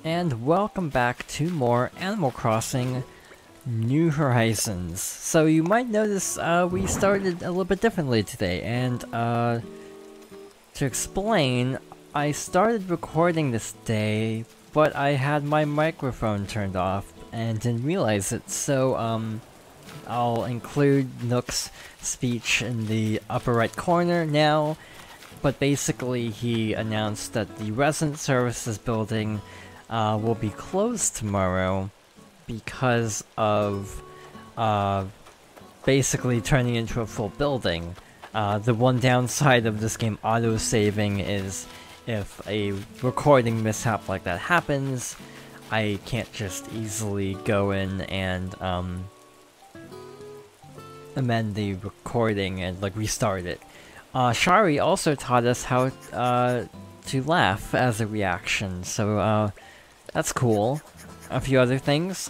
and welcome back to more Animal Crossing New Horizons. So you might notice we started a little bit differently today, and to explain, I started recording this day, but I had my microphone turned off and didn't realize it, so I'll include Nook's speech in the upper right corner now, but basically he announced that the Resident Services building will be closed tomorrow because of basically turning into a full building. The one downside of this game auto-saving is if a recording mishap like that happens, I can't just easily go in and amend the recording and like restart it. Shari also taught us how to laugh as a reaction, so that's cool. A few other things.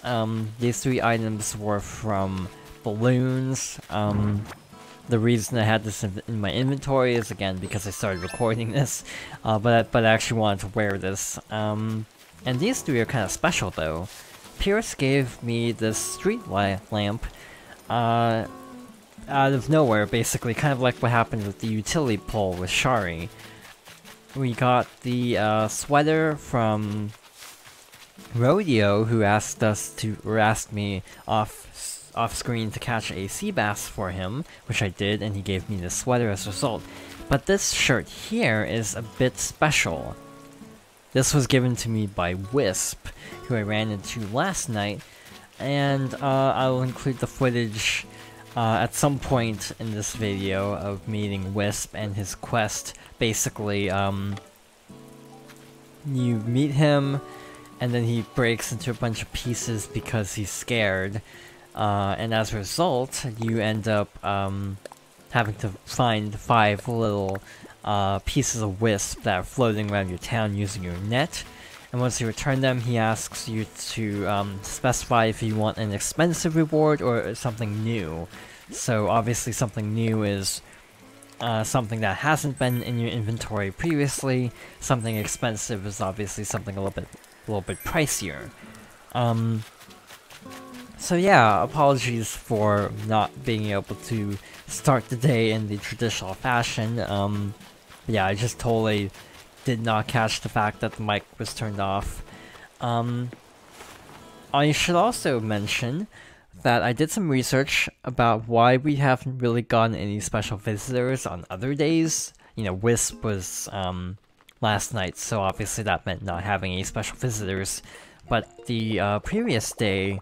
These 3 items were from balloons. The reason I had this in my inventory is again because I started recording this, but I actually wanted to wear this. And these 3 are kind of special though. Pierce gave me this street lamp out of nowhere, basically, kind of like what happened with the utility pole with Shari. We got the sweater from Rodeo, who asked me off screen to catch a sea bass for him, which I did, and he gave me the sweater as a result. But this shirt here is a bit special. This was given to me by Wisp, who I ran into last night, and I'll include the footage at some point in this video of meeting Wisp and his quest. Basically, you meet him, and then he breaks into a bunch of pieces because he's scared, and as a result, you end up having to find 5 little pieces of Wisp that are floating around your town using your net. And once you return them, he asks you to specify if you want an expensive reward or something new. So obviously something new is something that hasn't been in your inventory previously. Something expensive is obviously something a little bit pricier. So yeah, apologies for not being able to start the day in the traditional fashion. But yeah, I just totally did not catch the fact that the mic was turned off. I should also mention that I did some research about why we haven't really gotten any special visitors on other days. You know, Wisp was last night, so obviously that meant not having any special visitors. But the previous day,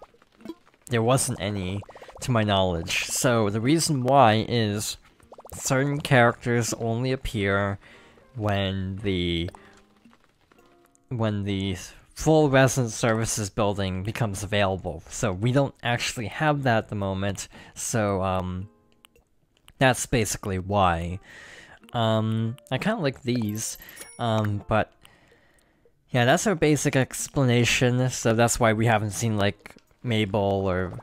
there wasn't any, to my knowledge. So the reason why is certain characters only appear when the full Resident Services building becomes available. So we don't actually have that at the moment, so that's basically why. I kind of like these, but yeah, that's our basic explanation, so that's why we haven't seen like Mabel or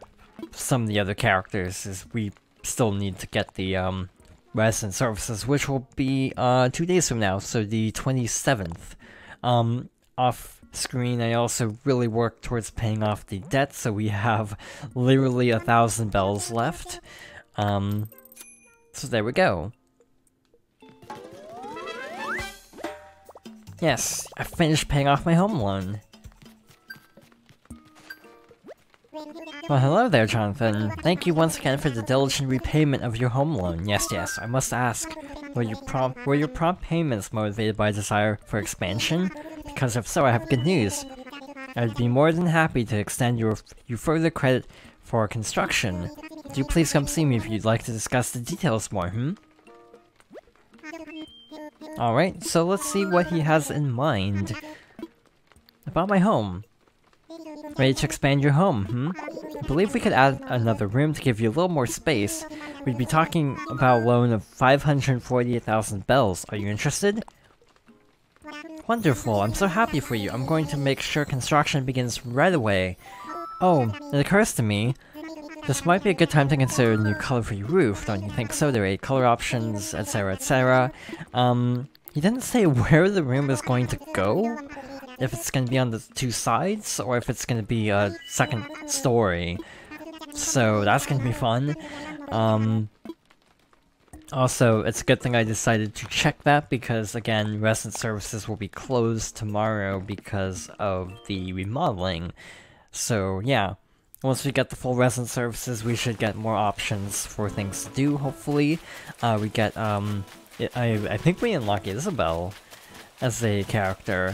some of the other characters, is we still need to get the Resident Services, which will be 2 days from now, so the 27th. Off screen, I also really worked towards paying off the debt, so we have literally 1,000 bells left. So there we go. Yes, I finished paying off my home loan. Well, hello there, Jonathan. Thank you once again for the diligent repayment of your home loan. Yes, I must ask, were your prompt payments motivated by a desire for expansion? Because if so, I have good news. I'd be more than happy to extend you further credit for construction. Do please come see me if you'd like to discuss the details more, Alright, so let's see what he has in mind. About my home. Ready to expand your home, I believe we could add another room to give you a little more space. We'd be talking about a loan of 548,000 bells. Are you interested? Wonderful, I'm so happy for you. I'm going to make sure construction begins right away. Oh, it occurs to me, this might be a good time to consider a new color for your roof, don't you think so? There are 8 color options, etc, etc. He didn't say where the room is going to go, if it's gonna be on the two sides or if it's gonna be a second story. So that's gonna be fun. Also, it's a good thing I decided to check that because, again, resident services will be closed tomorrow because of the remodeling. So, yeah. Once we get the full resident services, we should get more options for things to do, hopefully. We get, I think we unlock Isabelle as a character.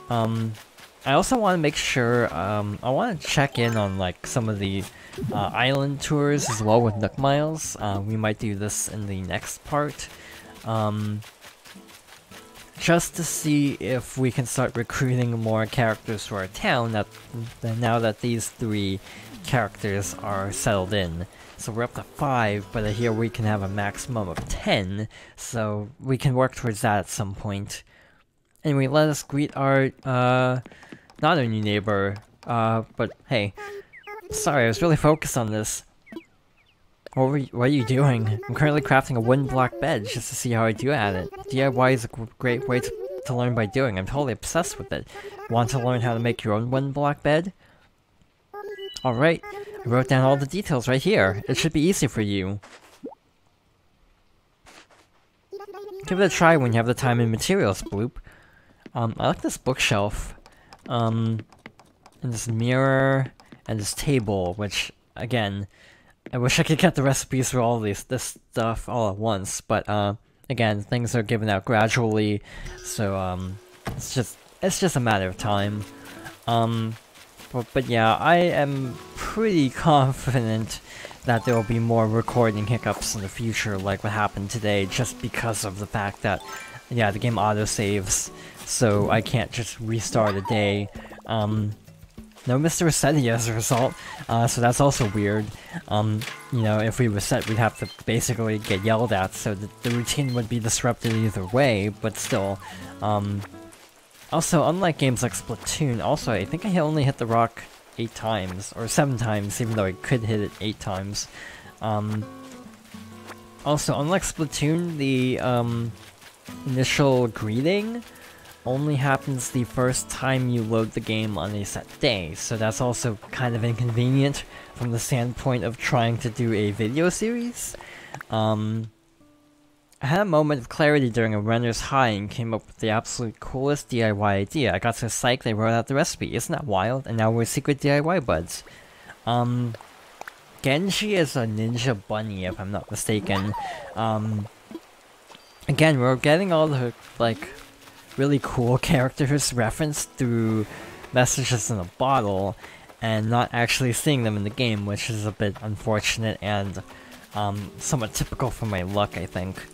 I also want to make sure, I want to check in on, like, some of the island tours as well with Nook Miles. We might do this in the next part. Just to see if we can start recruiting more characters to our town now that these 3 characters are settled in. So we're up to 5, but I hear we can have a maximum of 10, so we can work towards that at some point. Anyway, let us greet our, not our new neighbor, but hey. Sorry, I was really focused on this. What are you doing? I'm currently crafting a wooden block bed just to see how I do at it. DIY is a great way to learn by doing. I'm totally obsessed with it. Want to learn how to make your own wooden block bed? Alright, I wrote down all the details right here. It should be easy for you. Give it a try when you have the time and materials, Bloop. I like this bookshelf. And this mirror, and this table, which, again, I wish I could get the recipes for all this stuff all at once, but, again, things are given out gradually, so, it's just a matter of time. But yeah, I am pretty confident that there will be more recording hiccups in the future, like what happened today, just because of the fact that, yeah, the game autosaves, so I can't just restart a day. No Mr. Resetti as a result, so that's also weird. You know, if we reset, we'd have to basically get yelled at, so the routine would be disrupted either way, but still. Also, unlike games like Splatoon, also, I think I only hit the rock 8 times, or 7 times, even though I could hit it 8 times. Also, unlike Splatoon, the, initial greeting only happens the first time you load the game on a set day, so that's also kind of inconvenient from the standpoint of trying to do a video series. I had a moment of clarity during a runner's high and came up with the absolute coolest DIY idea. I got so psyched I wrote out the recipe. Isn't that wild? And now we're secret DIY buds. Genji is a ninja bunny, if I'm not mistaken. Again, we're getting all the, like, really cool characters referenced through messages in a bottle, and not actually seeing them in the game, which is a bit unfortunate and somewhat typical for my luck, I think.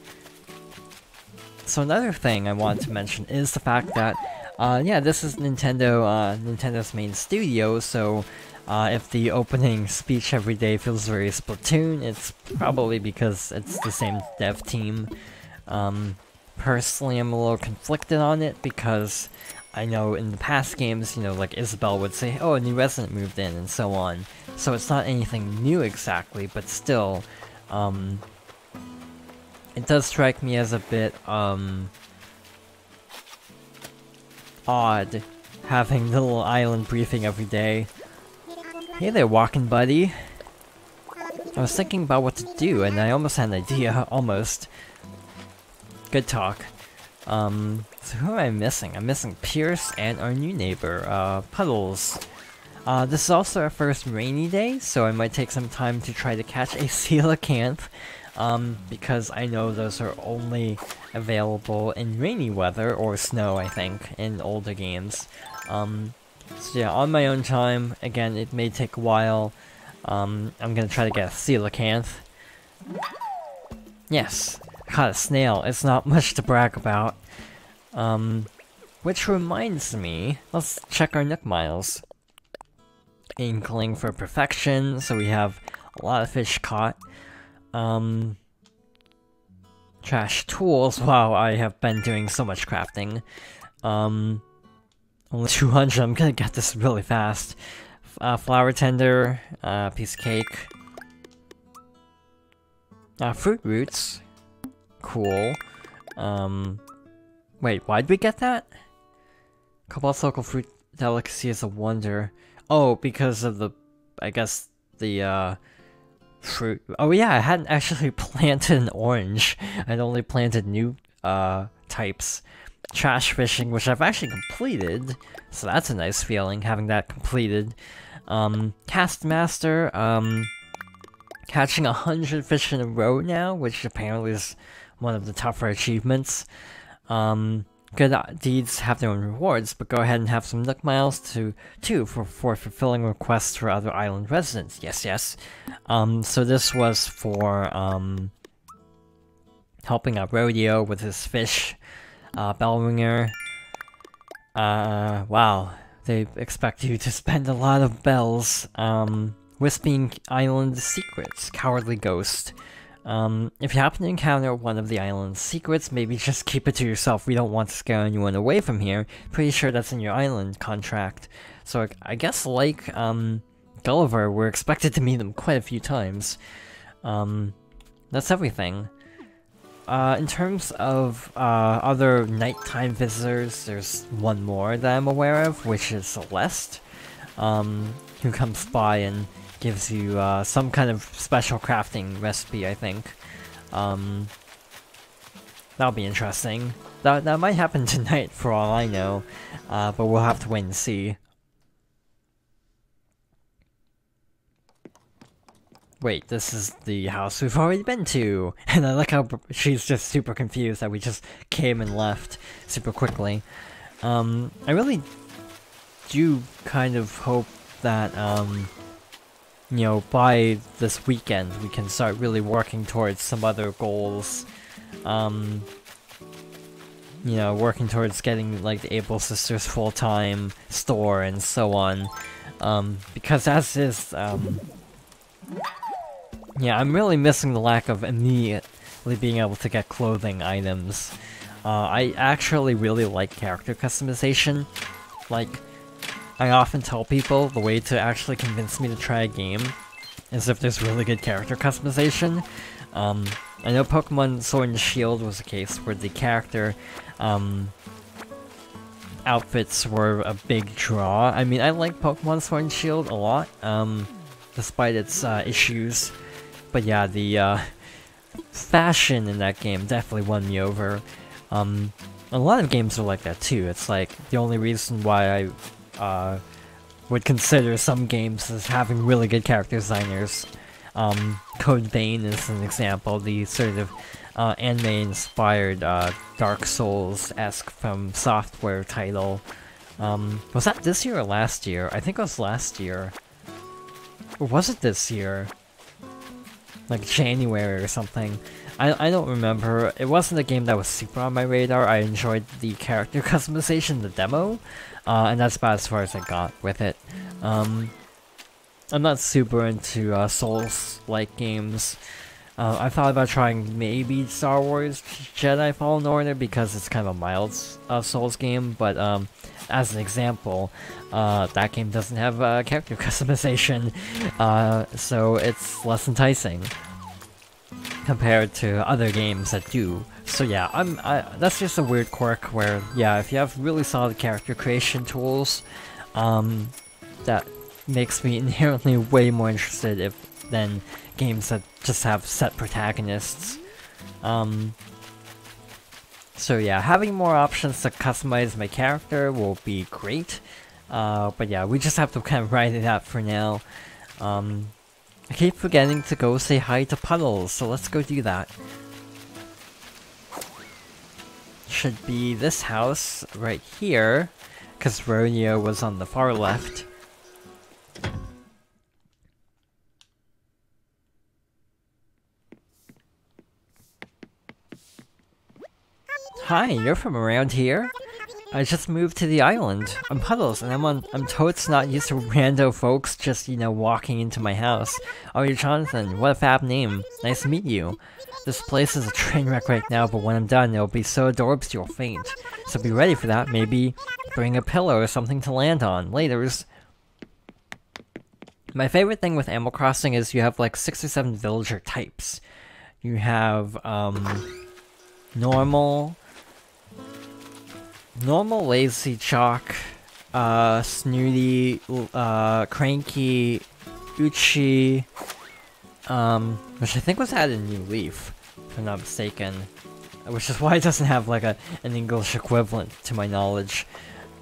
So another thing I wanted to mention is the fact that, yeah, this is Nintendo's main studio, so if the opening speech every day feels very Splatoon, it's probably because it's the same dev team. Personally, I'm a little conflicted on it because I know in the past games, you know, like Isabelle would say, oh, a new resident moved in, and so on. So it's not anything new exactly, but still, it does strike me as a bit, odd having the little island briefing every day. Hey there, walking buddy. I was thinking about what to do, and I almost had an idea, almost. Good talk. So who am I missing? I'm missing Pierce and our new neighbor, Puddles. This is also our first rainy day, so I might take some time to try to catch a coelacanth, because I know those are only available in rainy weather, or snow, I think, in older games. So yeah, on my own time, again, it may take a while. I'm gonna try to get a coelacanth. Yes, I caught a snail. It's not much to brag about. Which reminds me, let's check our Nook Miles. Inkling for perfection, so we have a lot of fish caught. Trash tools, wow, I have been doing so much crafting. Only 200, I'm gonna get this really fast. Flower tender, piece of cake. Fruit roots. Cool. Wait, why'd we get that? Cobalt's local fruit delicacy is a wonder. Oh, because of the, I guess, the, fruit. Oh yeah, I hadn't actually planted an orange. I'd only planted new, types. Trash fishing, which I've actually completed, so that's a nice feeling, having that completed. Cast Master, catching 100 fish in a row now, which apparently is one of the tougher achievements. Good deeds have their own rewards, but go ahead and have some Nook Miles too for fulfilling requests for other island residents. Yes, yes. So this was for, helping out Rodeo with his fish. Bellringer. Wow. They expect you to spend a lot of bells. Wisping Island Secrets. Cowardly Ghost. If you happen to encounter one of the island's secrets, maybe just keep it to yourself. We don't want to scare anyone away from here. Pretty sure that's in your island contract. So I guess like, Gulliver, we're expected to meet him quite a few times. That's everything. In terms of other nighttime visitors, there's one more that I'm aware of, which is Celeste, who comes by and gives you some kind of special crafting recipe, I think. That'll be interesting. That might happen tonight for all I know, but we'll have to wait and see. Wait, this is the house we've already been to! And I like how she's just super confused that we just came and left super quickly. I really do kind of hope that, you know, by this weekend we can start really working towards some other goals. You know, working towards getting, like, the Able Sisters full-time store and so on. Because as is, yeah, I'm really missing the lack of immediately being able to get clothing items. I actually really like character customization. Like, I often tell people the way to actually convince me to try a game is if there's really good character customization. I know Pokemon Sword and Shield was a case where the character outfits were a big draw. I mean, I like Pokemon Sword and Shield a lot, despite its issues. But yeah, the fashion in that game definitely won me over. A lot of games are like that too. It's like the only reason why I would consider some games as having really good character designers. Code Vein is an example, the sort of anime-inspired Dark Souls-esque from software title. Was that this year or last year? I think it was last year. Or was it this year? Like January or something. I don't remember. It wasn't a game that was super on my radar. I enjoyed the character customization, the demo, and that's about as far as I got with it. I'm not super into Souls-like games. I thought about trying maybe Star Wars Jedi Fallen Order because it's kind of a mild Souls game, but as an example, that game doesn't have character customization, so it's less enticing compared to other games that do. So yeah, that's just a weird quirk where, yeah, if you have really solid character creation tools, that makes me inherently way more interested than games that just have set protagonists. So yeah, having more options to customize my character will be great. But yeah, we just have to kind of ride it out for now. I keep forgetting to go say hi to Puddles, so let's go do that. Should be this house right here, because Rodeo was on the far left. Hi, you're from around here? I just moved to the island. I'm Puddles, and I'm totes not used to rando folks just, you know, walking into my house. Oh, you're Jonathan. What a fab name. Nice to meet you. This place is a train wreck right now, but when I'm done, it'll be so adorbs you'll faint. So be ready for that. Maybe bring a pillow or something to land on. Laters. My favorite thing with Animal Crossing is you have like 6 or 7 villager types. You have, normal, normal Lazy Chalk, Snooty, Cranky, Uchi, which I think was added in New Leaf, if I'm not mistaken. Which is why it doesn't have like an English equivalent to my knowledge.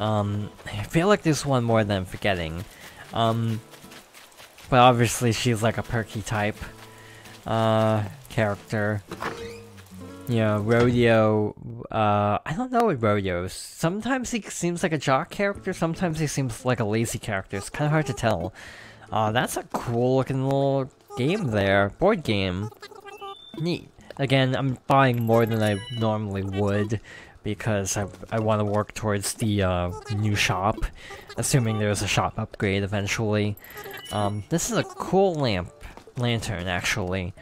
I feel like there's one more that I'm forgetting. But obviously she's like a perky type character. Yeah, Rodeo, I don't know what Rodeo is. Sometimes he seems like a jock character, sometimes he seems like a lazy character. It's kind of hard to tell. That's a cool looking little game there. Board game. Neat. Again, I'm buying more than I normally would because I want to work towards the new shop, assuming there's a shop upgrade eventually. This is a cool lantern actually.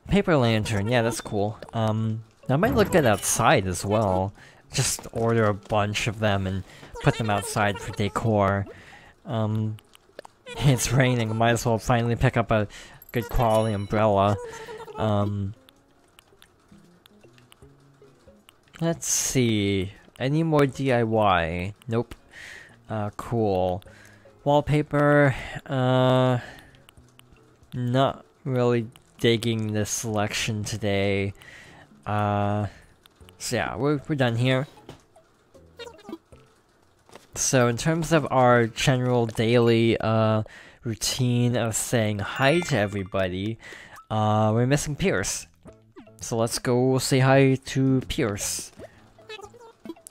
Paper lantern, yeah, that's cool. I might look at outside as well. Just order a bunch of them and put them outside for decor. It's raining, might as well finally pick up a good quality umbrella. Let's see. Any more DIY? Nope. Cool. Wallpaper, not really digging this selection today. So yeah, we're done here. So in terms of our general daily routine of saying hi to everybody, we're missing Pierce. So let's go say hi to Pierce.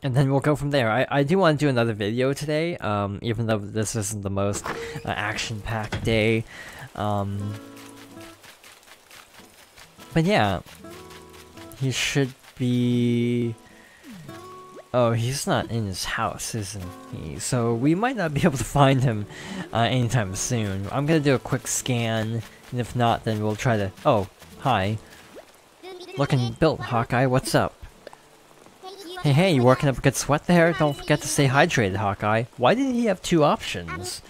And then we'll go from there. I do want to do another video today, even though this isn't the most action-packed day. But yeah, he should be... Oh, he's not in his house, isn't he? So we might not be able to find him anytime soon. I'm gonna do a quick scan, and if not, then we'll try to... Oh, hi. Looking built, Hawkeye, what's up? Hey, you working up a good sweat there? Don't forget to stay hydrated, Hawkeye. Why did he have two options?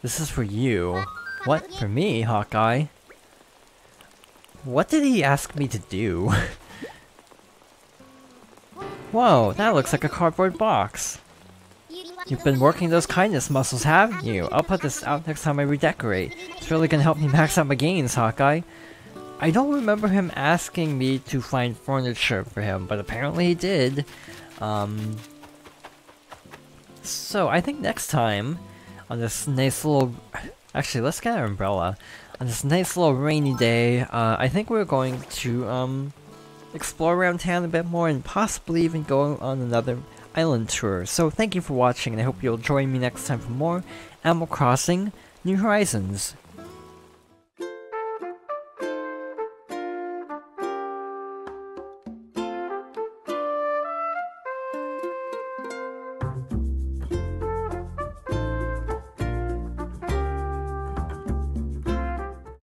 This is for you. What? For me, Hawkeye? What did he ask me to do? Whoa, that looks like a cardboard box. You've been working those kindness muscles, haven't you? I'll put this out next time I redecorate. It's really gonna help me max out my gains, Hawkeye. I don't remember him asking me to find furniture for him, but apparently he did. So I think next time, on this nice little... Actually, let's get our umbrella. On this nice little rainy day, I think we're going to, explore around town a bit more and possibly even go on another island tour. So thank you for watching, and I hope you'll join me next time for more Animal Crossing New Horizons.